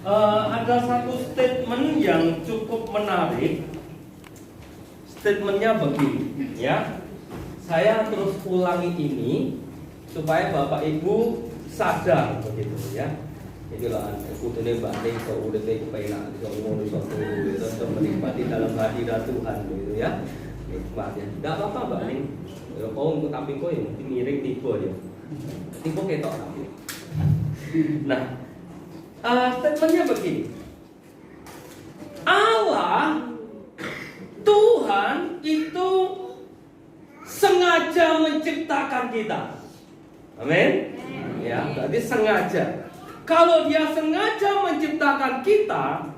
Ada satu statement yang cukup menarik. Statementnya begini, ya. Saya terus ulangi ini supaya Bapak Ibu sadar begitu, ya. Jadi lah, kudune batin ke urip iku penak, iso ngono iso turu, iso menikmati dalam hadirat Tuhan begitu, ya. Nikmat ya. Enggak apa-apa, Mbak Ning. Ya kau untuk tapi kau yang miring tipe ya. Tipe ketok tapi. Nah, statementnya begini. Allah Tuhan itu sengaja menciptakan kita. Amin. Ya, berarti sengaja. Kalau dia sengaja menciptakan kita,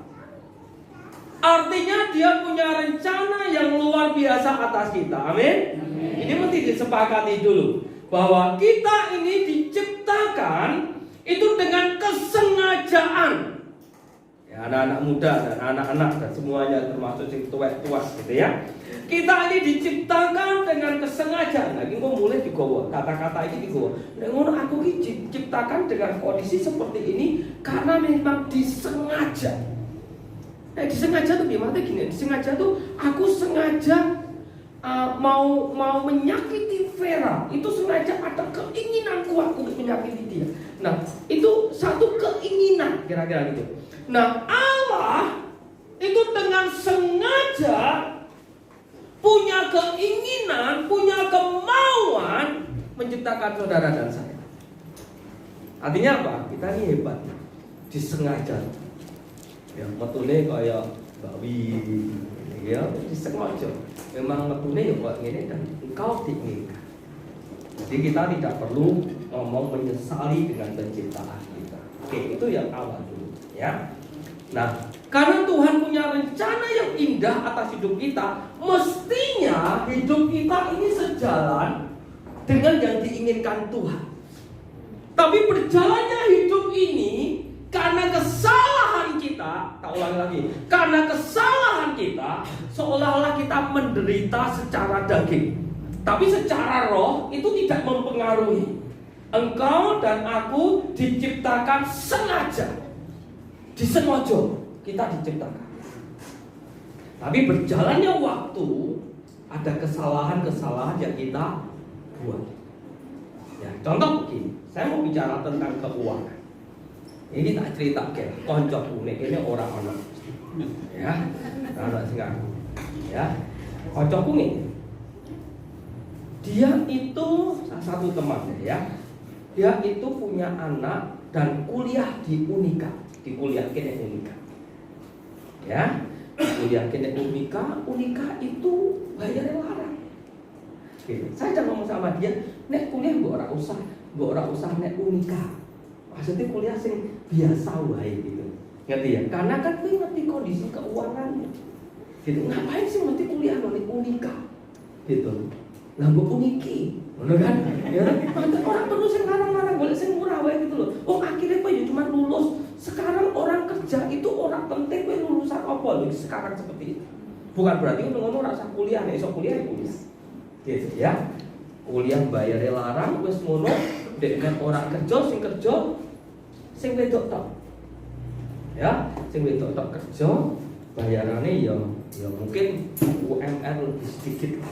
artinya dia punya rencana yang luar biasa atas kita. Amin. Ini mesti disepakati dulu bahwa kita ini diciptakan itu dengan kesengajaan. Ya, anak-anak muda dan anak-anak dan semuanya termasuk yang tua-tua gitu ya. Kita ini diciptakan dengan kesengajaan. Lagi kok mulai digowo, kata-kata ini digowo. Nek ngono aku iki diciptakan dengan kondisi seperti ini karena memang disengaja. Nah, disengaja tuh gimana gini? Disengaja tuh aku sengaja mau menyakiti Vera. Itu sengaja ada keinginan kuat untuk menyakiti dia. Nah, itu satu keinginan kira-kira gitu. Nah, Allah itu dengan sengaja punya keinginan, punya kemauan menciptakan saudara dan saya. Artinya apa? Kita ini hebat, disengaja. Ya, metune kayak bawi, ya, disengaja. Memang metune ya kok ngene dan engkau diinginkan. Jadi kita tidak perlu ngomong menyesali dengan penciptaan kita. Oke, itu yang awal dulu, ya. Nah, karena Tuhan punya rencana yang indah atas hidup kita, mestinya hidup kita ini sejalan dengan yang diinginkan Tuhan. Tapi berjalannya hidup ini karena kesalahan kita, tak ulangi lagi, karena kesalahan kita seolah-olah kita menderita secara daging. Tapi secara roh itu tidak mempengaruhi. Engkau dan aku diciptakan sengaja. Disengaja kita diciptakan. Tapi berjalannya waktu ada kesalahan-kesalahan yang kita buat. Ya, contoh begini, saya mau bicara tentang keuangan. Ini tak cerita ke konco unik ini orang-orang. Ya, anak sekarang. Ya, konco unik. Dia itu salah satu teman ya. Dia itu punya anak dan kuliah di Unika. Di kuliah kene Unika. Ya, kuliah kene Unika itu bayarnya larang. Oke, saya udah ngomong sama dia, nek kuliah mbok ora usah nek Unika. Maksudnya kuliah sing biasa wae gitu. Ngerti ya? Karena kan kowe ngerti kondisi keuangannya. Gitu. Ngapain sih mesti kuliah nek Unika? Gitu. Lah mbok Uniki. Ngono kan? Ya, orang perlu sing larang-larang golek sing murah wae gitu loh. Oh, akhirnya kowe ya cuma lulus. Sekarang orang kerja itu orang penting kowe lulusan apa lho sekarang seperti itu. Bukan berarti ngono ora usah kuliah, nek iso kuliah kuliah. Gitu ya. Kuliah bayare larang wis ngono, dek nek ora kerja sing wedok tok. Ya, sing wedok tok kerja bayarane ya mungkin UMR lebih sedikit.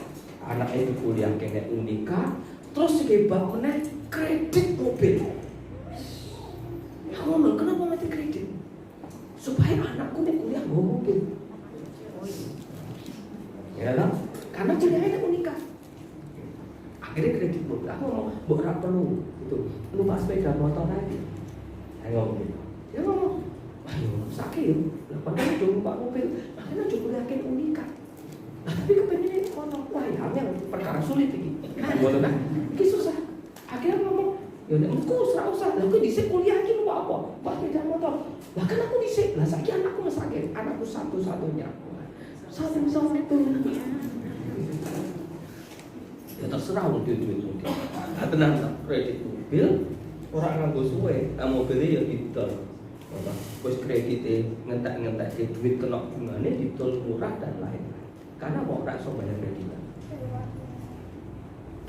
Anak itu kuliah kene Unika, terus sebab meneh kredit mobil. Ya ngomong kenapa mati kredit? Supaya anakku nek kuliah nggo mobil. Ya lah, karena kuliahnya Unika. Akhirnya kredit mobil. Aku ngomong, mbok ora perlu itu. Numpak sepeda motor aja. Saya ngomong gitu. Dia ngomong, ayo sakit. Lah padahal udah numpak mobil, makanya aja kuliah kene Unika. Nah, tapi kepengen motor, wah ya perkara sulit ini. Ngono kan? Iki susah. Akhirnya ngomong, ya nek engko ora usah. Lah kowe dhisik kuliah iki numpak apa? Numpak sepeda motor. Lah kan aku dhisik. Lah saiki anakku mesake, anakku satu-satunya. Satu. Ya terserah wong duit-duit. Nah, tenang tak kredit mobil ora nganggo suwe. Nah, mobilnya ya didol. Wis kredite ngentek-ngentek duit kena bungane didol murah dan lain-lain. Karena mau ora iso bayar kreditan.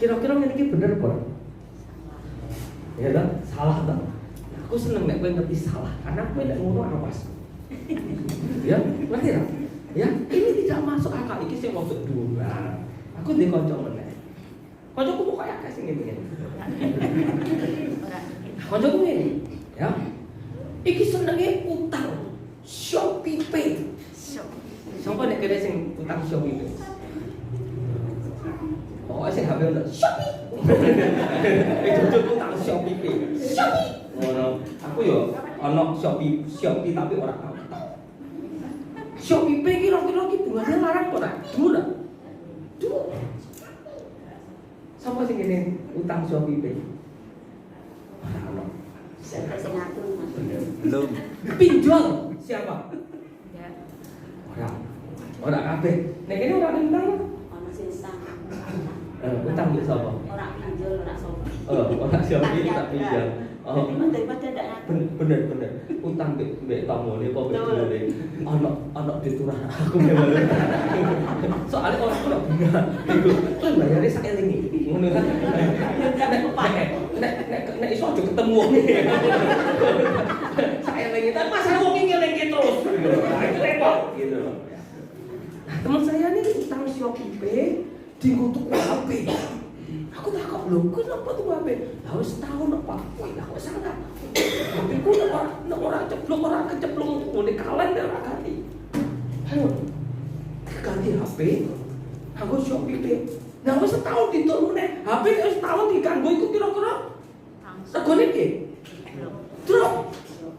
Kira-kira ini bener kok? Ya kan? Salah tak? Nah, Aku seneng nek kowe ngerti salah, karena kowe nek ngono awas. Ya, ngerti ra? Ya, ini tidak masuk akal iki sing maksud dua. Aku ndek kanca meneh. Kancaku pokoke akeh sing ngene. Kancaku ngene, ya. Iki senenge utang Shopee Pay. Sampai nek kene sing utang Shopee Pay. Oh, sing HP untuk Shopee. Itu utang Shopee Pay. Shopee. Ngono. Aku yo ana Shopee tapi ora tau. Shopee Pay kira-kira ki bungane larang ora? Murah. Duh. Sampai sing ngene utang Shopee Pay. Ora ono. Belum. Pinjol siapa? Ya. Ora kabeh. Nek kene ora utang. Ono sing sang. Utang mbek sapa? Ora pinjol, ora sapa. Ora Shopee tak pinjol. Oh, daripada ndak bener. Utang mbek tamone apa mbek dulure. Ono diturah aku memang. Soale ora ono bunga. Iku kan bayare sak elinge. Ngono kan. Nek iso aja ketemu wong iki. Sak elinge tapi masalah wong iki ngelinge terus. Itu repot gitu. Nah, teman saya ini utang Shopee Pay dienggo tuku HP. Aku takut lho, kenapa tuh HP? Lah wis tahun Pak. Wih, lah kok sangat. Tapi ku ora ceplok, ora keceplung ngene kalen ora ganti. Ayo. Ganti HP. Aku Shopee Pay. Nah wis setahun ditol meneh. HP wis setahun diganggu iku kira-kira regane piye? Drop.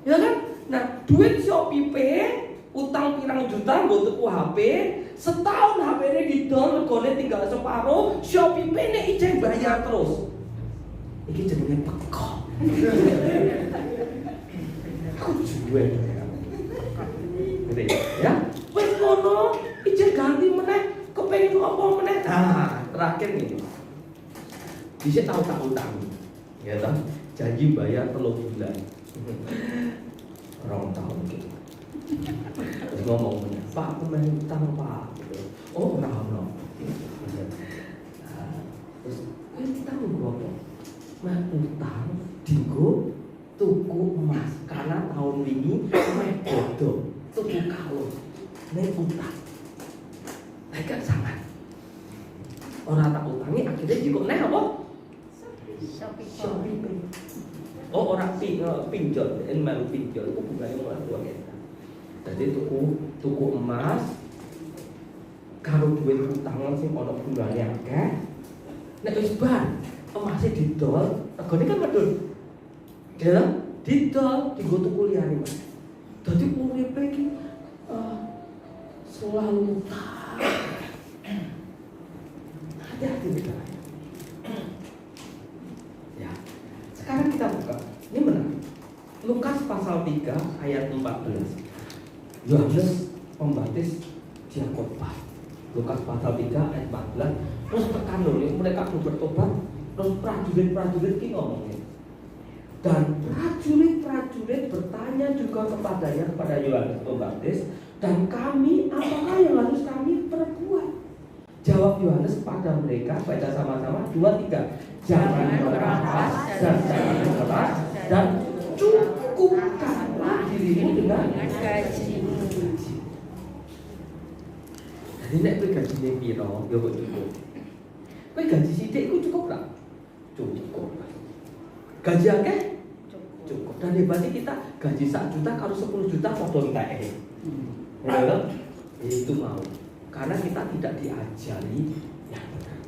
Ya kan? Nah, duit Shopee Pay utang pirang juta nggo tuku HP, setahun HP-ne didol regane tinggal separuh, Shopee Pay nek ijeng bayar terus. Iki jenenge pekok. Aku juwe. Ya, wis ngono, ijeng ganti meneh, kepengin apa meneh. Nah, terakhir nih. Bisa tahu tak utang. Ya toh, janji bayar 3 bulan. 2 tahun gitu. Terus ngomong, Pak, aku main utang Pak. Oh, ora. Terus, kita nggo apa? Mah utang dienggo tuku emas karena tahun wingi meh bodoh tuku kalung. Nek utang. Nek gak sangat. Ora tak utangi akhirnya juga neh apa? Shopee Pay. Oh, orang pinjol, melu pinjol itu bunganya ora tua kita. Jadi tuku emas karo duit utang sing ana bungane akeh. Nek wis bar emasnya didol, regane kan medhun. Ya, didol dienggo tuku liyane, Mas. Dadi uripe iki selalu utang. Hati-hati kita. Ya. Sekarang kita buka. Ini menarik. Lukas pasal 3 ayat 14. Yohanes Pembaptis dia khotbah. Lukas pasal 3 ayat 14. Terus tekan dulu, mereka belum bertobat. Terus prajurit-prajurit ini ngomongin. Dan prajurit-prajurit bertanya juga kepada Yohanes Pembaptis, dan kami, apakah yang harus kami perbuat? Jawab Yohanes pada mereka, baca sama-sama 2, 3. Jangan merampas dan jangan merampas dan cukupkanlah dirimu dengan gaji. Jadi nek kowe gajine piro, yo kok cukup. Kowe gaji sithik iku cukup ra? Cukup. Gaji akeh? Cukup. Dan hebatnya kita gaji 1 juta karo 10 juta padha entek. Ya, itu mau. Karena kita tidak diajari yang benar.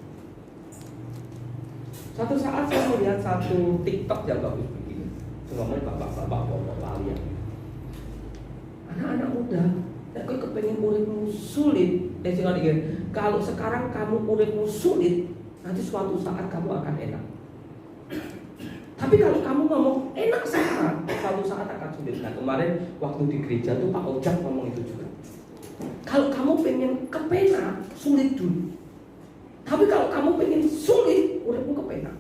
Suatu saat saya melihat satu TikTok yang bagus begini. Ngomong bapak-bapak lalian. Anak-anak muda, nek kowe kepengin uripmu sulit, kalau sekarang kamu uripmu sulit, nanti suatu saat kamu akan enak. Tapi kalau kamu ngomong enak sekarang, suatu saat akan sulit. Nah, kemarin waktu di gereja tuh Pak Ojak ngomong itu juga. Kalau kamu pengen kepenak, sulit dulu. Tapi kalau kamu pengen sulit, uripmu kepenak.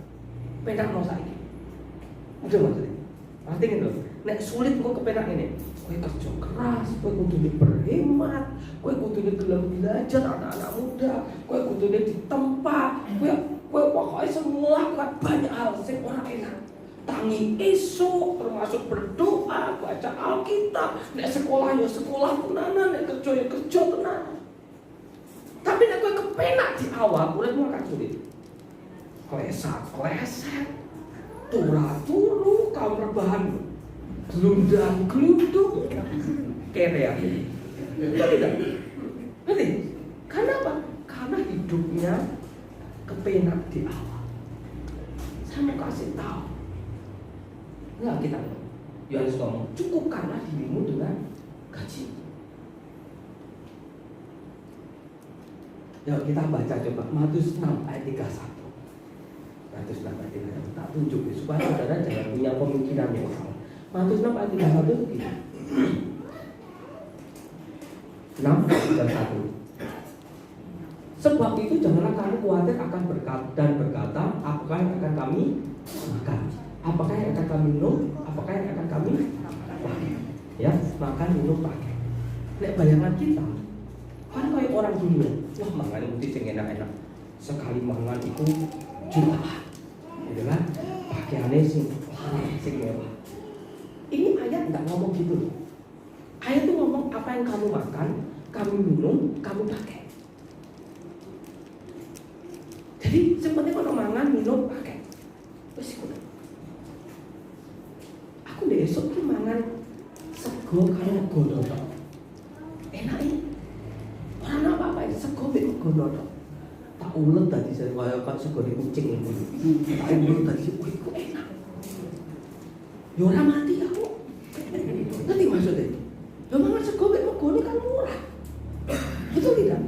Penak mau saiki. Udah maksudnya. Pasti gitu. Nek sulit kok kepenak ini. Kowe kerja keras, kowe kudune berhemat, kowe kudune gelem belajar anak-anak muda, kowe kudune ditempa, kowe pokoknya semua banyak hal sing ora enak. tangi esok, termasuk berdoa, baca Alkitab. Nek sekolah ya sekolah tenanan, nek kerja ya kerja tenanan. Tapi nek kowe kepenak di awal, uripmu akan sulit. Kleset, turu, kaum rebahan, gelundang-gelundung, kerea. Tidak. Ngerti? Karena apa? Karena hidupnya kepenak di awal. Saya mau kasih tahu. Enggak kita. Yohanes ngomong, cukupkanlah dirimu dengan gaji. Yuk kita baca coba Matius 6 ayat 31. Matius 6 ayat 31. Tak tunjuk supaya saudara jangan punya pemikiran yang salah. Matius 6 ayat 31 begini. 6 ayat 1. Sebab itu janganlah kamu khawatir akan berkata, apakah yang akan kami makan, apakah yang akan kami minum, apakah yang akan kami pakai. Ya, makan, minum, pakai. Nek bayangan kita kan kayak orang dunia, wah mangan mesti sing enak-enak. Sekali mangan itu jutaan. Gitu kan? Pakaiannya sing mewah. Ini ayat enggak ngomong gitu loh. Ayat itu ngomong apa yang kamu makan, kamu minum, kamu pakai. Jadi sebenarnya kalau mangan, minum, pakai. Wes iku. Aku besok ki mangan sego karo gono tok. Enak iki. Ora apa-apa, sego mek gono tok. Tak ulet tadi saya kaya kan sego di kucing ini. Tak ulet tadi iku enak. Yo ora mati aku. Ngerti maksudnya? Yo mangan sego mek gono kan murah. Betul tidak?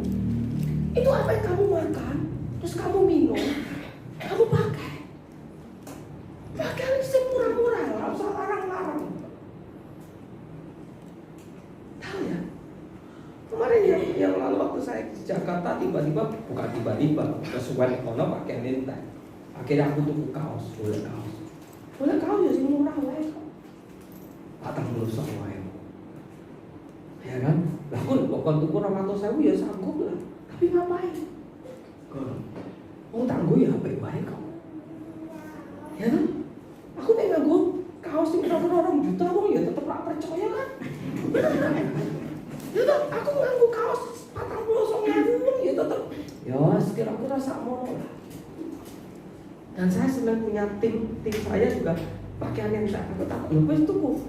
Itu apa yang kamu makan? Terus kamu minum, kamu pakai. Pakaian itu murah-murah, nggak usah larang-larang. Tahu ya? Kemarin yang lalu waktu saya di Jakarta tiba-tiba, bukan tiba-tiba, kesukaan ekonomi pakaian entek. Akhirnya aku tuku kaos, boleh kaos ya sih murah wae kok. Patang melusok wae. Ya kan? Lah aku kok tuku 200.000 ya sanggup lah. Tapi ngapain? Mau tangguh ya apa baik kok. Ya kan? Aku pengen nganggo kaos sing orang juta wong ya tetep gak percaya kan. Ya kan aku nganggo kaos 49.000 ya tetep ya kira-kira sakmono lah. Dan saya senang punya tim saya juga pakaian yang tak aku tak wis tuku.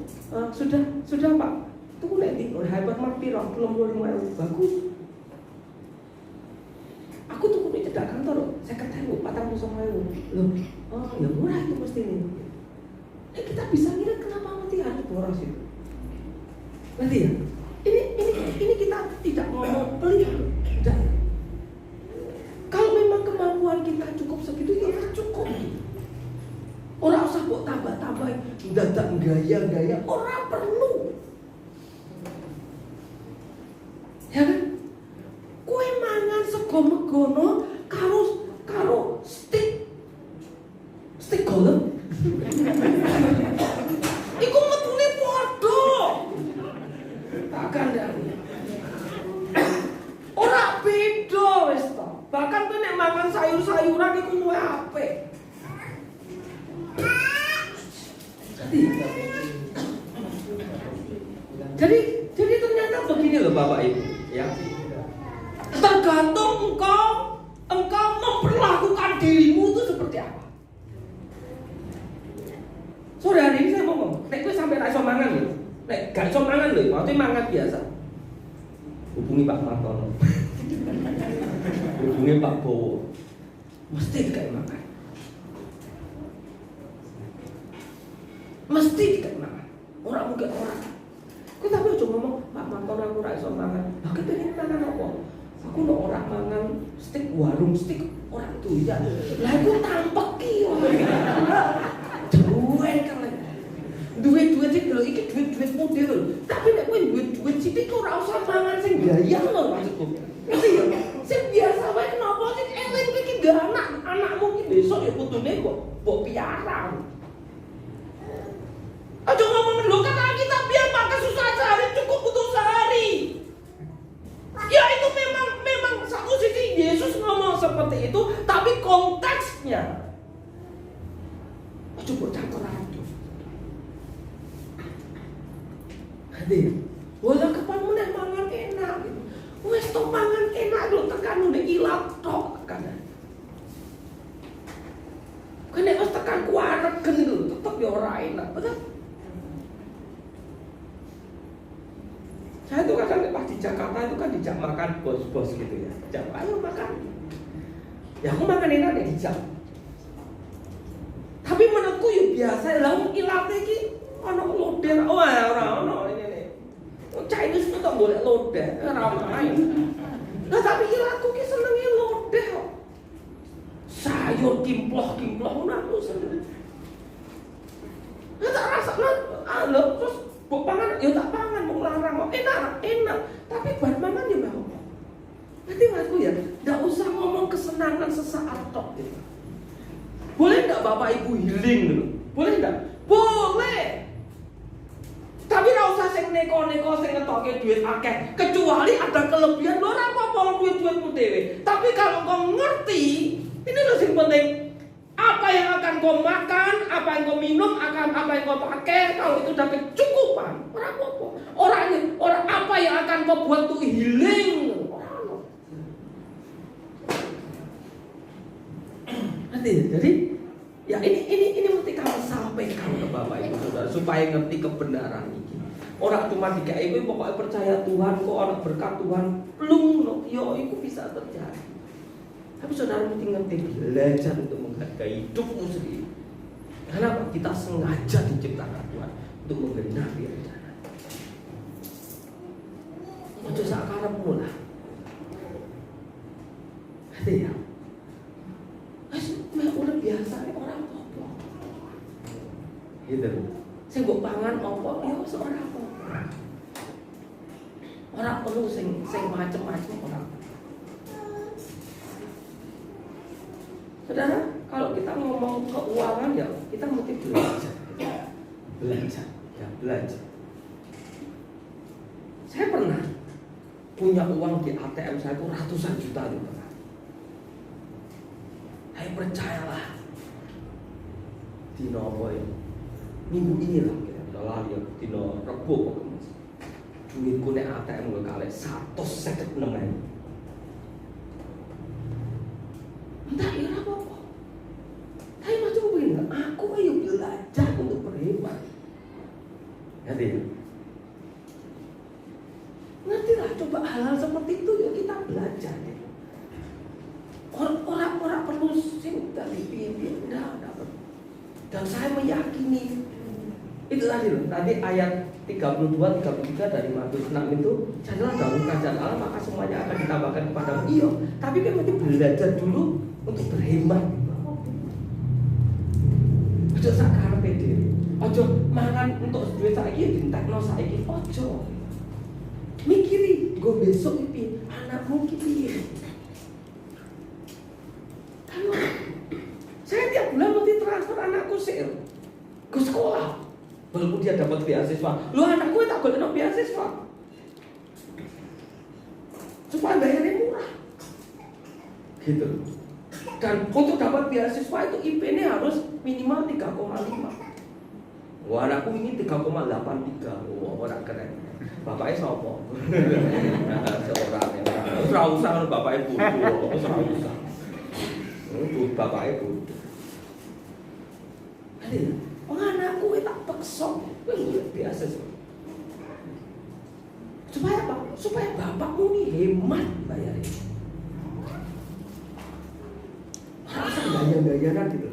Sudah Pak. Tuku nek di hypermart piro 25.000 bagus. Aku tuh di cedak kantor, saya ketemu 49.000. Loh, oh ya murah itu pasti ini. Kita bisa ngira kenapa mati harus boros itu. Nanti ya, ini kita tidak ngomong pelit. Tidak. Kalau memang kemampuan kita cukup segitu, ya cukup. Orang usah kok tambah-tambah, dadak gaya-gaya, orang perlu. Ya kan? Kue mangan sego megono karo stick golem. Iku metune padha. Takkan dak. Ora beda wis to. Bahkan kowe nek mangan sayur-sayuran iku luwih apik. Jadi ternyata begini loh Bapak Ibu, ya. Tergantung engkau memperlakukan dirimu itu seperti apa. Sore hari ini saya mau ngomong, nek kowe sampai ra iso mangan lho. Nek gak iso mangan lho, maksudnya mangan biasa. Hubungi Pak Martono. Hubungi Pak Bowo. Mesti dikasih makan. Mesti dikasih makan. Orang mungkin orang. Kowe tapi aja ngomong Pak Martono aku ra iso mangan. Lah kepengin mangan apa? Aku nek orang mangan stik warung stik orang tuh ya. Lah aku tampeki wae. Duit iki lho iki duit model lho. Tapi nek kowe duit sithik ora usah mangan sing gaya lho maksudku. Ngerti ya? Sing biasa wae kenapa sih eling iki gak anakmu iki besok ya putune kok mbok piara. Aja ngomong lho kata kita biar makan susah sehari cukup butuh sehari. Ya itu memang satu sisi Yesus ngomong seperti itu, tapi konteksnya coba campur Wala kapan meneh mangan enak gitu. Wis to mangan enak lho tekan ndek ilat tok kan. Kene wis tekan kuaregen lho tetep ya ora enak, betul? Saya tuh kadang pas di Jakarta itu kan dijak makan bos-bos gitu ya. Dijak, ayo makan. Ya aku makan enak deh dijak. Tapi menurutku ya biasa lah ilate iki ana loder. Oh ora ono ini. Chinese itu tak boleh loder, ora main. Nah tapi ilatku ki senenge loder kok. Sayur kimploh-kimploh ngono aku seneng. Nah tak rasakno lho terus mbok pangan ya tak pangan wong larang kok enak. Tapi bar mangan ya mau. Nanti maksudku ya, enggak usah ngomong kesenangan sesaat tok gitu. Boleh enggak Bapak Ibu healing dulu? Boleh enggak? Boleh. Tapi ora usah sing neko-neko sing ngetoke duit akeh, kecuali ada kelebihan lho ora apa-apa duit-duitmu dhewe. Tapi kalau kau ngerti, ini loh yang penting. Apa yang akan kau makan, apa yang kau minum, apa yang kau pakai, kalau itu udah kecukupan, ora apa-apa. Orang apa yang akan kau buat tuh healing. Jadi ya ini mesti kamu sampaikan ke Bapak Ibu Saudara supaya ngerti kebenaran ini. Orang cuma dikai kowe pokoknya percaya Tuhan kok orang berkat Tuhan plung no yo itu bisa terjadi. Tapi saudara mesti ngerti belajar untuk menghargai hidupmu sendiri. Karena kita sengaja diciptakan Tuhan untuk menggenapi rencana. Ojo sak karepmu lah. Ada ya. Udah biasa nih orang apa gitu. Saya mbok pangan apa ya wis ora apa. Ora perlu sing macem-macem ora. Saudara, kalau kita ngomong keuangan ya kita mesti belajar. Saya pernah punya uang di ATM saya itu ratusan juta gitu. Saya percayalah dino apa ya minggu ini lah kita lali ya dino Rebo kok mas duitku nek ATM gue kali 156.000 entah ya apa tapi macam begini aku ayo belajar untuk berhemat ngerti ya ngerti lah coba hal-hal seperti itu yuk kita belajar ya. Orang perlu sing dari pimpin enggak perlu. Dan saya meyakini itu tadi ayat 32 33 dari Matius 6 itu carilah dahulu kerajaan Allah maka semuanya akan ditambahkan kepadamu. Iya, tapi kan mesti belajar dulu untuk berhemat. Ojo sakarepe dhewe. Ojo mangan untuk duit saiki dintekno saiki. Ojo. Mikiri go besok iki anakmu iki piye. Saya tiap bulan mesti transfer anakku ke sekolah. Walaupun dia dapat beasiswa. Lu anakku tak boleh dapat beasiswa. Supaya bayarnya murah. Gitu. Dan untuk dapat beasiswa itu IP-nya harus minimal 3,5. Wah anakku ini 3,83. Wah orang keren. Bapaknya sopo? Seorang yang ora usah bapaknya bodoh. Ora usah. Bapak Ibu. Ada, anakku tak paksa, biasa sih. Supaya apa? Supaya bapakmu nih hemat bayarnya. Rasa gaya-gayanan gitu.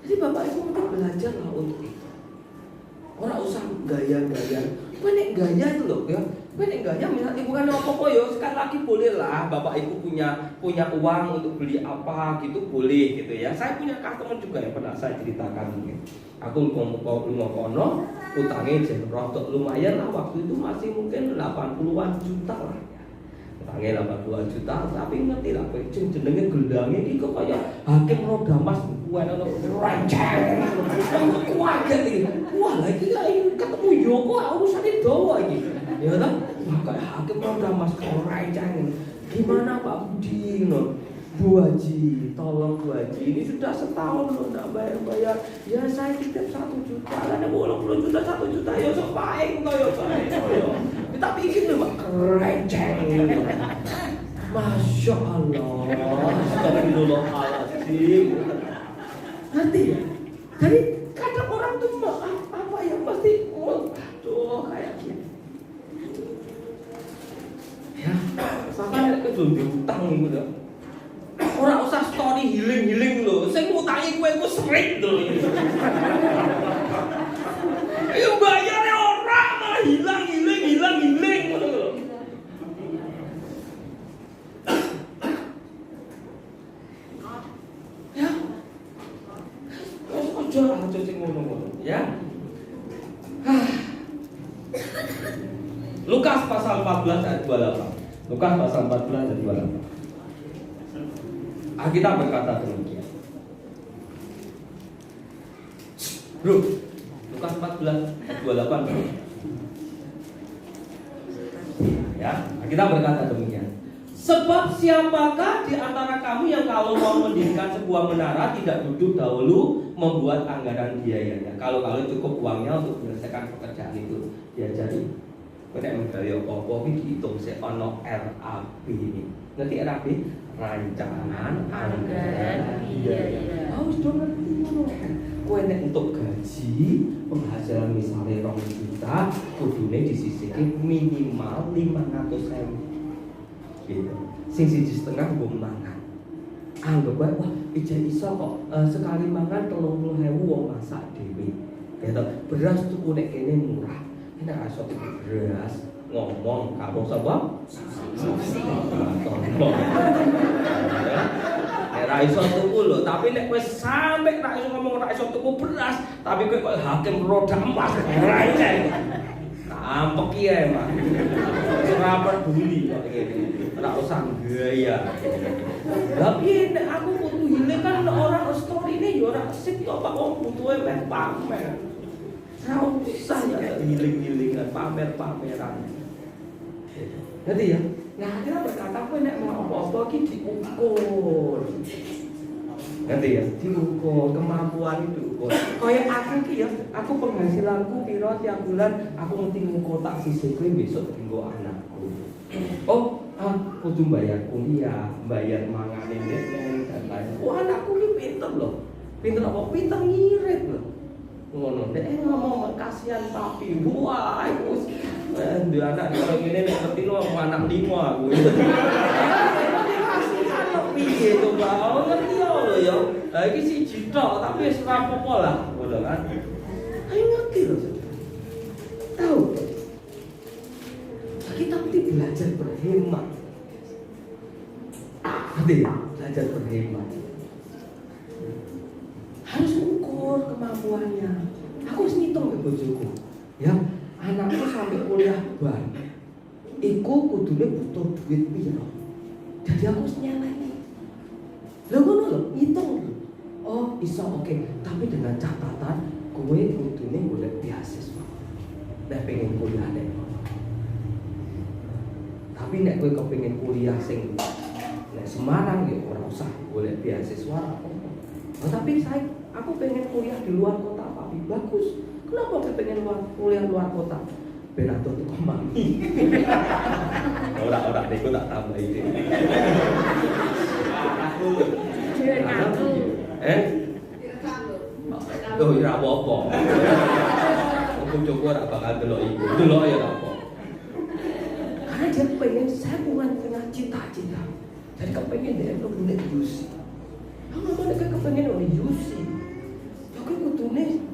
Jadi bapak ibu mesti belajar lah untuk itu. Orang usah gaya-gaya. Nek gaya itu loh ya. Nek gaya misalnya bukan apa-apa ya. Sekali lagi boleh lah bapak ibu punya uang untuk beli apa gitu boleh gitu ya. Saya punya customer juga yang pernah saya ceritakan mungkin. Aku lunga kono, utangnya rotok lumayan lah waktu itu masih mungkin 80-an juta lah. Utangnya 80-an juta, tapi ngerti lah jenenge gendangnya iki kok kayak hakim roda mas kuwi ono rancang. Kuat iki. Wah, lagi ketemu Yoko urusane dawa iki. Ya toh? Kayak hakim roda mas kok rancang. Gimana Pak Budi ngono. Bu Haji, tolong Bu Haji, ini sudah setahun loh nggak bayar-bayar. Ya saya titip 1 juta, kan 20 juta 1 juta, ya sepaing toh ya. Tapi ini mah kereceng. Masya Allah, astagfirullahaladzim. Nanti ya, jadi kadang orang tuh apa yang pasti, aduh kayak gini. Ya, sampai kedua diutang gitu. Orang usah story healing loh. Saya mau tanya gue sering loh. Ayo bayarnya orang malah hilang. Ya, ojo sing ngono-ngono ya. Lukas pasal 14 ayat 28. Lukas pasal 14 ayat 28. Alkitab berkata demikian. Bro, Lukas 14 ayat 28. Ya, Alkitab berkata demikian. Sebab siapakah di antara kamu yang kalau mau mendirikan sebuah menara tidak duduk dahulu membuat anggaran biayanya. Kalau cukup uangnya untuk menyelesaikan pekerjaan itu, dia jadi nek menggali apa-apa iki diitung sik ana RAB ini. Ngerti RAB? Rancangan anggaran biaya. Wis do ngerti ngono. Kowe nek untuk gaji, penghasilan misalnya 2 juta, kudune disisihke minimal 500.000. Gitu. Sing 1,5 nggo mangan. Anggap wae wah ijek iso kok sekali mangan 30.000 wong masak dhewe. Ya toh, beras tuku nek kene murah. Nek iso tuku beras ngomong karo sapa? Ora iso tuku lho, tapi nek kowe sampe ra iso ngomong ora iso tuku beras, tapi kowe kok hakim roda emas ora ijek. Ampek ya Mas. Ora peduli kok ngene. Ora usah gaya. Tapi nek aku butuh healing kan orang story ini ya ora asik to Pak wong butuhe meh pamer. Ora usah ya healing-healingan pamer-pameran. Ngerti ya? Nah, akhirnya berkata kowe nek mau apa-apa iki diukur. Ngerti ya? Diukur, kemampuan diukur. Kayak aku ki ya, aku penghasilanku piro tiap bulan, aku mesti ngukur tak sisihke besok dienggo anakku. Oh, kudu bayar kuliah, bayar mangane nek dan lain. Wah, anakku ki pinter loh. Pinter apa? Pinter ngirit loh. Ngono. Nek ngomong kasihan tapi wah, wis ndek anak karo ngene nek ngerti lo anak 5 aku. Piye to, Pak? Ngerti lho ya. Lah iki siji tok tapi wis ora apa-apa lah, ngono kan. Ayo ngerti lho. Tahu. Kita mesti belajar berhemat. Ngerti? Belajar berhemat. Harus ukur kemampuannya. Aku harus ngitung ke bojoku. Ya, anakku sampai kuliah bar. Iku kudune butuh duit piro. Jadi aku harus nyeleni. Lha ngono lho, ngitung. Oh, iso oke. Tapi dengan catatan kowe kudune golek beasiswa. Nek pengen kuliah nek. Tapi nek kowe kepengin kuliah sing nek Semarang ya ora usah golek beasiswa apa. Oh, tapi aku pengen kuliah di luar kota, tapi bagus. Kenapa aku pengen kuliah luar kota? Ben adoh teko mami. Ora niku tak tambahi. Aku. Loh ya apa-apa. Aku coba ora bakal delok iku. Delok ya ora apa. Karena dia pengen saya punya cita-cita. Jadi kepengen dia punya UC. Kamu mau nek kepengen oleh UC. Ya kowe kudune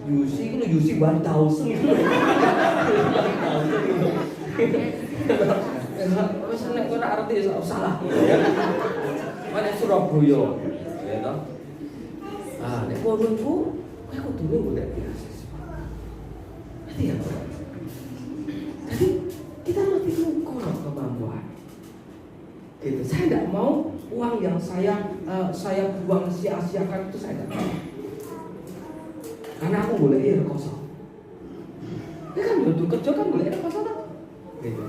UC itu UC 1000 gitu. Wes nek ora arti salah. Mana Surabaya, ya toh? Nek kono iku kowe kudune golek beasiswa. Ngerti ya? Jadi kita mesti ukur kemampuan. Gitu. Saya tidak mau uang yang saya buang sia-siakan itu saya tidak mau. Karena aku boleh rekoso. Ini kan duduk kerja kan boleh rekoso tak? Gitu.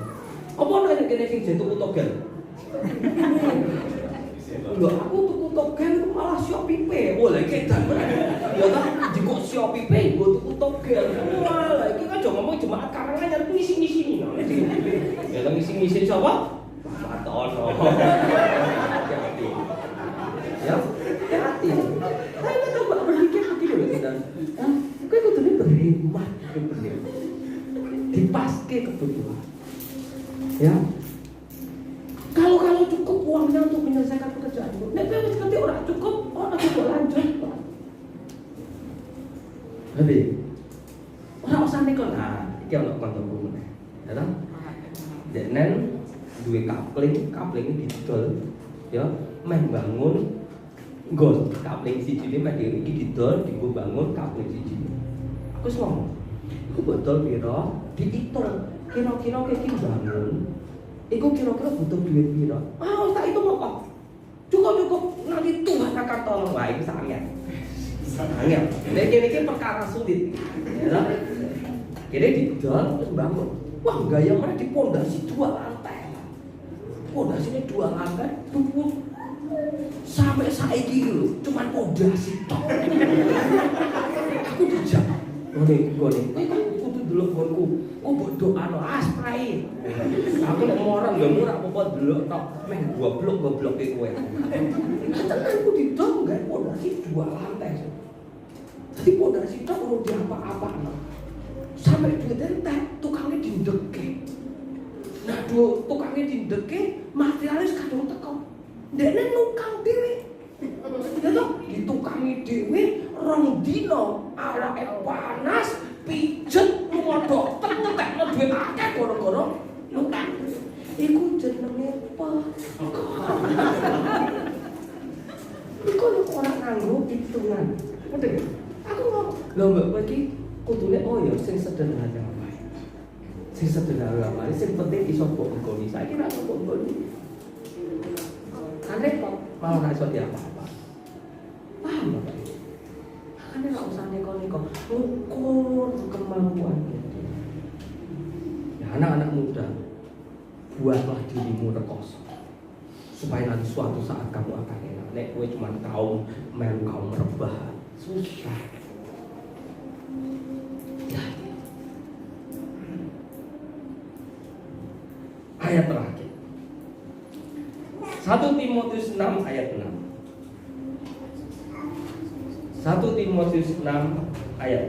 Apa nek kene sing jetuk utogel? Lho aku tuku togen malah Shopee Pay. Wah, lha iki dan ya ta jiko Shopee Pay nggo tuku togen. Wah, iki kan jo ngomong jemaat Karanganyar ngisi-ngisi no. Ya ngisi-ngisi sapa? Pak Tono. Hati-hati. Ya, hati-hati. Saya coba berpikir begini loh kita. Kowe kudune berhemat, dipaske kebutuhan. Ya. Kalau cukup uangnya untuk menyelesaikan pekerjaan itu, nek wis ngerti ora cukup, ora cukup lanjut. Lebih. Ora usah nekon. Nah, iki ono kancaku meneh. Ya ta? Denen duwe kapling didol. Ya, meh bangun nggon kapling siji meh dhewe iki didol dienggo bangun kapling siji. Aku wis ngomong. Iku botol pira? Diitung. Kira-kira iki bangun iku kira-kira butuh duit piro? Tak itu apa? Cukup nanti Tuhan akan tolong. Wah, itu sangat. Nek kene perkara sulit. Ya. Kene didol terus bangun. Wah, gaya mana di pondasi 2 lantai. Pondasinya 2 lantai, tuh sampai saiki lho, cuman pondasi tok. Aku dijak. Ngene. Kudu delok nggonku. Mbok doano spray. Aku nek orang ya murah apa delok tok meh goblok-gobloke kowe. Tenangku didol gawe pondasi 2 lantai. Dadi pondasi tok urung diapa-apakno. Sampai duit entek tukangnya dindeke. Nah, tukangnya dindeke materialis kadung teko. Ndekne nukang dhewe. Ya toh, ditukangi dhewe 2 dino, awake panas, pijet lunga dokter ngetekno duit akeh gara-gara nukang. Iku jenenge apa? Iku ora nganggo hitungan. Ngerti? Aku ngomong, lho mbak iki kudune ya sing sederhana wae. Sing sederhana wae, sing penting iso mbok nggoni. Saiki ora mbok nggoni. Aneh kok malah ora iso diapa-apa. Paham Bapak? Makanya gak usah neko-neko, ukur kemampuan kita. Ya anak-anak muda, buatlah dirimu rekoso supaya nanti suatu saat kamu akan enak. Nek kowe cuma kaum rebahan, susah. Ya. Ayat terakhir 1 Timotius 6 ayat 6. 1 Timotius 6 ayat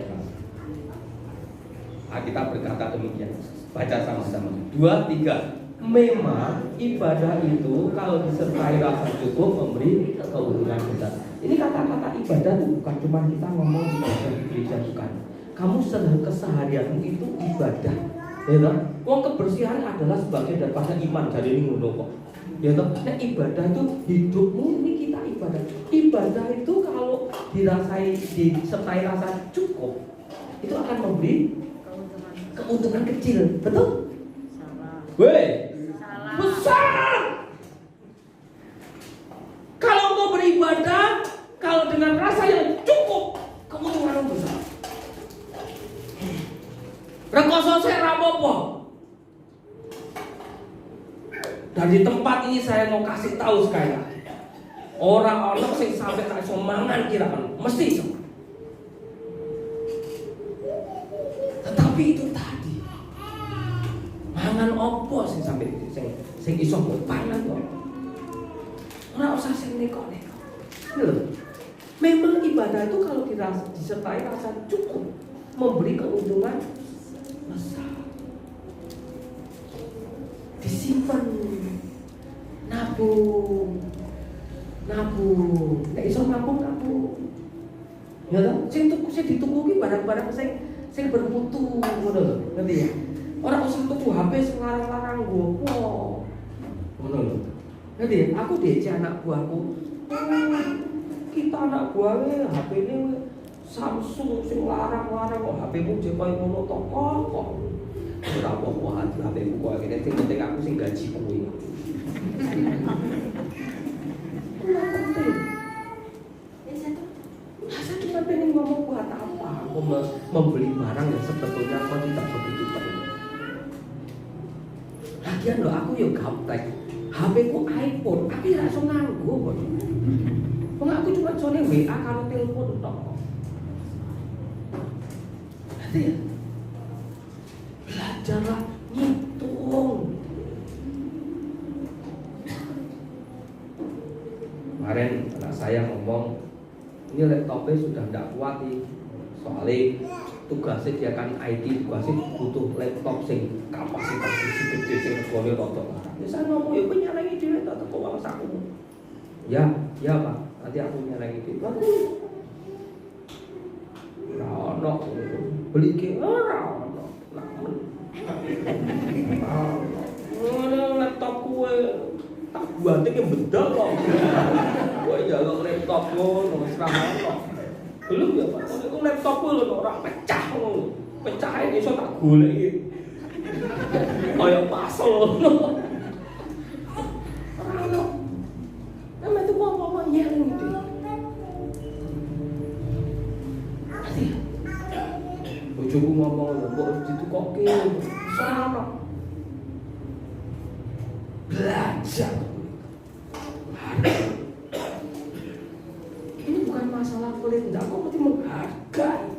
6. Kita berkata demikian. Baca sama-sama. 2, 3. Memang ibadah itu kalau disertai rasa cukup memberi keuntungan besar. Ini kata-kata ibadah itu bukan cuma kita ngomong ibadah di gereja, bukan. Kamu keseharianmu itu ibadah. Ya toh? Wong kebersihan adalah sebagian daripada iman, jadi ini ngono kok. Ya toh? Nah, ibadah itu hidupmu ini kita ibadah. Ibadah itu kalau disertai rasa cukup, itu akan memberi keuntungan kecil, betul? Weh, besar. Kalau engkau beribadah, kalau dengan rasa yang cukup, keuntungan besar. Rekoso saya rapopo. Dan di tempat ini saya mau kasih tahu sekali lagi. Orang-orang sing sampai tak iso mangan kira-kira mesti iso. Tetapi itu tadi. Mangan opo sing sampai sing iso pangan kok. Ora usah sing neko-neko. Lho. Memang ibadah itu kalau disertai rasa cukup memberi keuntungan besar. Disimpan, nabung. Nek iso nabung. Ya toh, sing dituku ki barang-barang sing bermutu ngono lho, ngerti ya? Ora usah tuku HP sing larang-larang gopo. Ngono lho. Ngerti ya? Aku diajak anak buahku. Kita anak buahnya HP-ne Samsung sing larang-larang kok HP-mu jek koyo ngono to kok. Ora apa-apa hati HP-mu kok ngene sing penting aku sing gaji kuwi. Saya cuma pengen ngomong buat apa aku membeli barang yang sebetulnya aku tidak begitu perlu. Lagian loh aku ya gaptek. HP ku iPhone, aku ora iso nganggo kok. Wong aku cuma sone WA karo telepon tok. Nanti ya. Belajarlah ngitung. Kemarin anak saya ngomong, ini laptopnya sudah tidak kuat nih. Soalnya tugasnya dia kan IT, tugasnya butuh laptop sing kapasitas gede sing regane rada larang. Ya saya ngomong, ya kowe nyalangi dhewe tak teko wong sakmu. Ya Pak, nanti aku nyalangi dhewe. Ora ono beli ke ora ono. Ngono laptop kowe tak buate ke bedal kok. Kowe njaluk laptop ngono wis ra ono. Belum ya Pak, itu laptop lho ora pecah ngono. Pecahe iso tak goleki. Kaya pasel ngono. Ora ono. Nama itu wong-wong nyeng iki. Ati. Bojoku ngomong lho, kok ditukoke. Ora ono. Belajar. Ini bukan masalah kulit, enggak, kok mesti menghargai.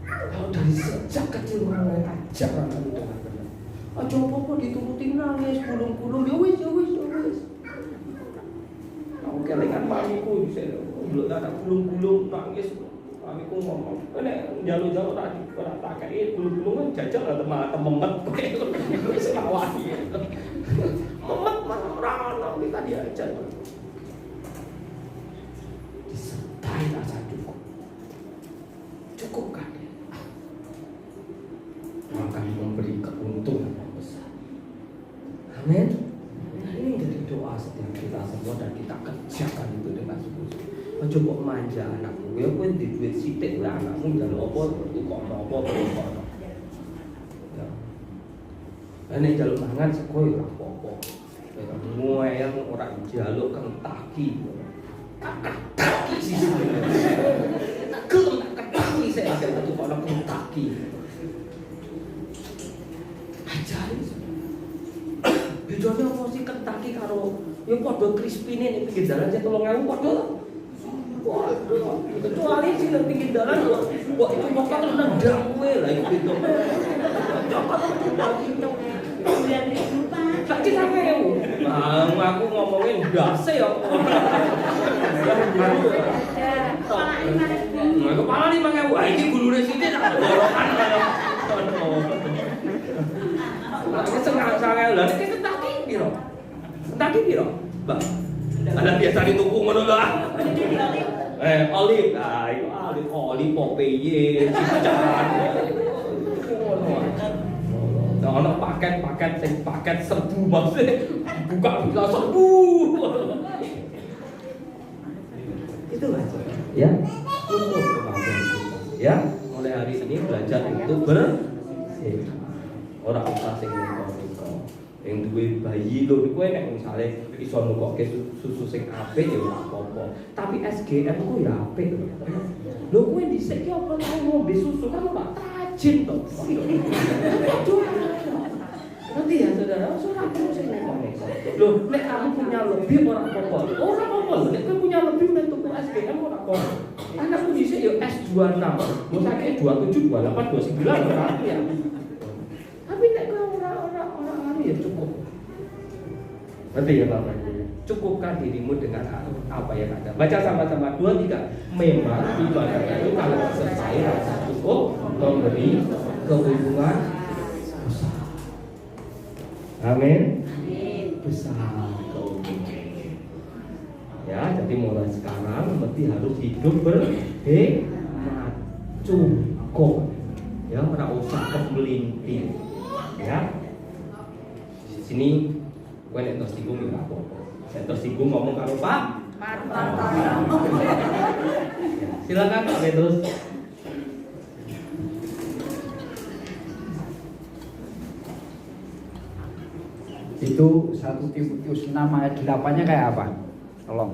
Kalau dari sejak kecil mulai ajak anak itu benar. Aja apa-apa dituruti nangis, gulung-gulung, ya wis. Aku kelingan mamiku dhisik, belum ada gulung-gulung nangis. Mamiku ngomong, nek njaluk-njaluk ora tak kei gulung-gulung kan jajal ada memet kowe. Wis lawani. Memet ora ono kita diajar. Disertai rasa cukup. Cukupkan dia. Akan memberi keuntungan yang besar. Amin. Nah, ini jadi doa setiap kita semua dan kita kerjakan itu dengan sungguh-sungguh. Ojo kok manja anakmu, ya kowe di duit sithik lah anakmu njaluk apa tukono apa tukono. Ya. Nek njaluk mangan sego ya ora apa-apa. Ya ngoyang ora njaluk Kentucky. Kentucky sih. Kentucky saya ada tukono Kentucky. Ajarin. Bedane apa sih Kentucky karo ya padha crispy ning pinggir dalan 3.000 padha. Waduh, kecuali sih lebih pinggir dalan kok itu motor nendang kowe lah itu pintu. Cokot pintu. Tak kita mau. Nah, aku ngomongin ndase ya. Kepala 5.000. Ah iki gulune sithik tak gorokan kaya ngono. Nah, setengah sangat lah nek Kentucky piro? Kentucky piro? Mbak. Ada biasa dituku ngono lho ah. Olive, itu olive Popeye, cican. Nah, ono paket serbu maksudnya buka bisa serbu. Itu aja. Ya. Cukup kemampuan kita. Ya, mulai hari ini belajar itu orang usah sing neko-neko. Yang duwe bayi lho kowe nek misale iso nukokke susu sing apik ya ora apa-apa. Tapi SGM ku ya apik. Lho kowe dhisik ki apa tau ngombe susu kan ora tajin to. Nanti ya saudara, ora perlu sing neko-neko. Lho nek kamu punya lebih ora apa-apa. Ora apa-apa. Nek kowe punya lebih nek tuku SGM ora apa-apa. Anakku dhisik yo S26. Mau sakit 27, 28, 29 ora ya. Tapi nek kowe ora ya cukup. Berarti ya Bapak Ibu, cukupkan dirimu dengan apa yang ada. Baca sama-sama 2, 3. Memang ibadah itu kalau selesai rasa cukup memberi keuntungan besar. Amin. Besar keuntungan. Ya, jadi mulai sekarang mesti harus hidup berhemat, cukup. Ya, ora usah kemelintir. Ya. Di sini gue nek tersinggung ya apa-apa. Saya tersinggung ngomong karo Pak. Silakan Pak Petrus. Itu 1 Timotius 6 ayat 8-nya kayak apa? Tolong.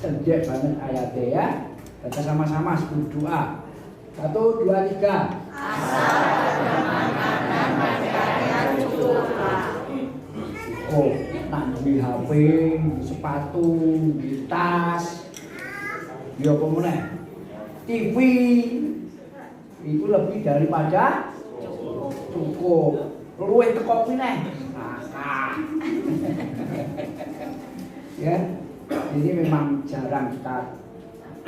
Terjek banget ayatnya ya. Kita sama-sama sebut doa. 1, 2, 3. Oh, nak duwe HP, sepatu, duwe tas. Ya apa meneh? TV. Itu lebih daripada cukup. Luwih teko meneh. Ya. Ini memang jarang kita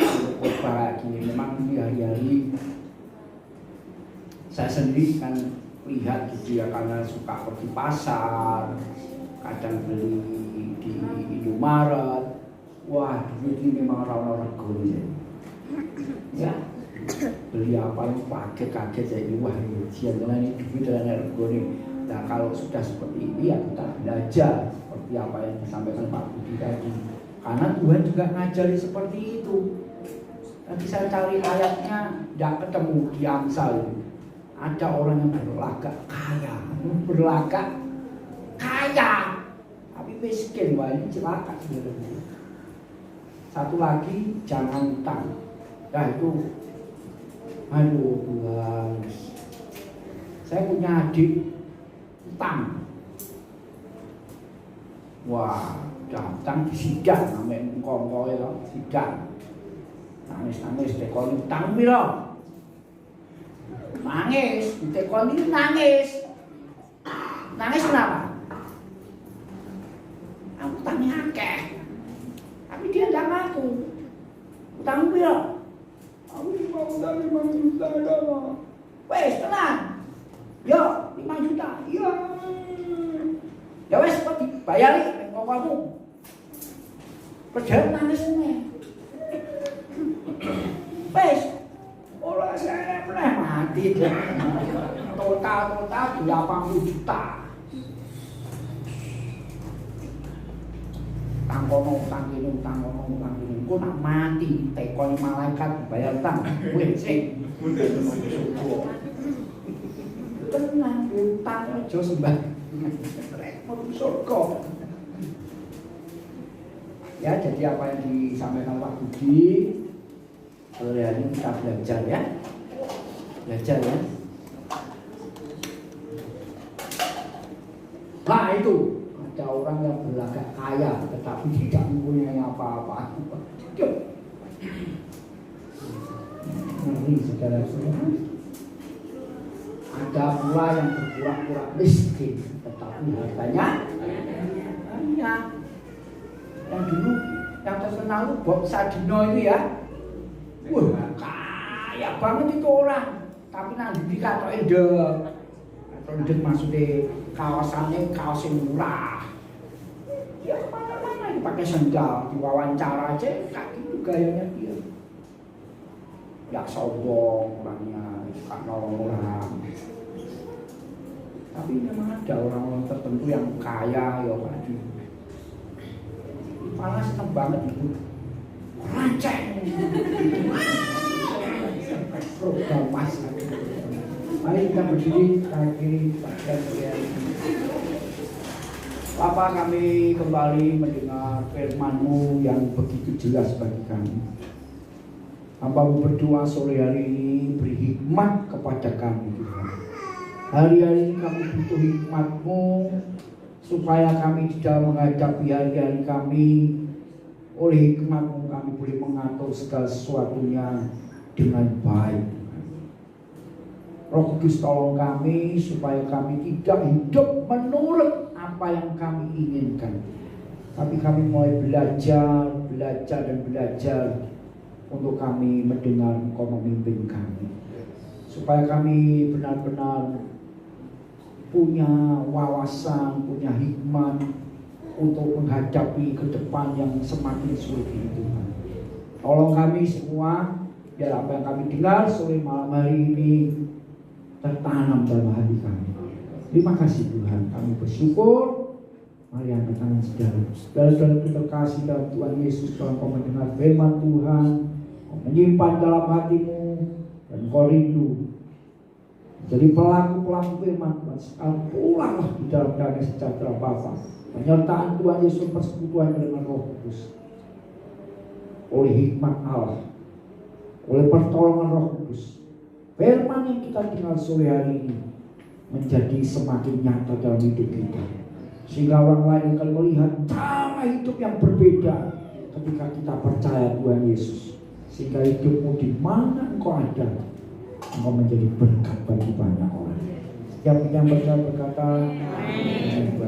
berkhotbah gini. Memang di hari-hari saya sendiri kan lihat gitu ya, karena suka pergi pasar, kadang beli di Indomaret. Wah, duit ini memang orang-orang gede. Ya, beli apa kaget ya, ini wah ini ini duit dan gede. Nah kalau sudah seperti ini ya kita belajar seperti apa yang disampaikan Pak Budi tadi. Karena Tuhan juga ngajari seperti itu. Nanti saya cari ayatnya, tidak ketemu di Amsal. Ada orang yang berlagak kaya, tapi miskin. Wah ini celaka sebenarnya. Satu lagi, jangan utang. Nah itu, aduh Tuhan. Saya punya adik utang. Wah, datang di sidang, namanya ngomong ya, sidang. Nangis tekoni utang piro? Nangis, ditekoni nangis. Nangis kenapa? Aku utangnya akeh. Tapi dia tidak ngaku. Utang piro? Aku mau utang 5 juta ya. Wes tenang. Yo, 5 juta. Iya. Ya wes kok dibayari kok kamu. Kerja nangis nih. Wes, ora saya pernah mati deh. Total 80 juta. Utang ini. Kok nak mati, tekoni malaikat bayar utang. Wes sing. Tenang, utang aja sembah. Repot surga. Ya, jadi apa yang disampaikan Pak Budi, hari ini kita belajar ya. Nah itu, ada orang yang berlagak kaya tetapi tidak mempunyai apa-apa. Ini saudara-saudara. Ada pula yang berpura-pura miskin tetapi hartanya banyak. Yang dulu yang terkenal itu Bob Sadino itu ya. Wah, kaya banget itu orang. Tapi nanti dikatakan ndek maksudnya kawasannya kaos yang murah. Ya kemana-mana pakai sendal, diwawancara aja kayak gitu gayanya dia. Ya sombong orangnya, suka nolong orang. Tapi memang ada orang-orang tertentu yang kaya ya Pak. Malah seneng banget itu rancang program mas. Mari kita berdiri kaki bagian. Bapa, kami kembali mendengar firman-Mu yang begitu jelas bagi kami. Hamba-Mu berdoa sore hari ini, beri hikmat kepada kami Tuhan. Hari-hari ini kami butuh hikmat-Mu supaya kami di dalam menghadapi hari-hari kami, oleh hikmat-Mu kami boleh mengatur segala sesuatunya dengan baik. Roh Kudus tolong kami supaya kami tidak hidup menurut apa yang kami inginkan, tapi kami mulai belajar untuk kami mendengar Engkau memimpin kami, supaya kami benar-benar punya wawasan, punya hikmat untuk menghadapi ke depan yang semakin sulit ini Tuhan. Tolong kami semua, biar apa yang kami dengar sore malam hari ini tertanam dalam hati kami. Terima kasih Tuhan, kami bersyukur. Mari angkat tangan saudara-saudara terkasih dalam Tuhan Yesus, dalam kau mendengar firman Tuhan, kau menyimpan dalam hatimu dan kau rindu jadi pelaku firman Tuhan. Sekarang pulanglah di dalam damai sejahtera Bapa, penyertaan Tuhan Yesus, persekutuan dengan Roh Kudus, oleh hikmat Allah, oleh pertolongan Roh Kudus. Firman yang kita dengar sore hari ini menjadi semakin nyata dalam hidup kita, sehingga orang lain akan melihat cara hidup yang berbeda ketika kita percaya Tuhan Yesus. Sehingga hidupmu di mana engkau ada, engkau menjadi berkat bagi banyak orang. Setiap yang berkata, amin.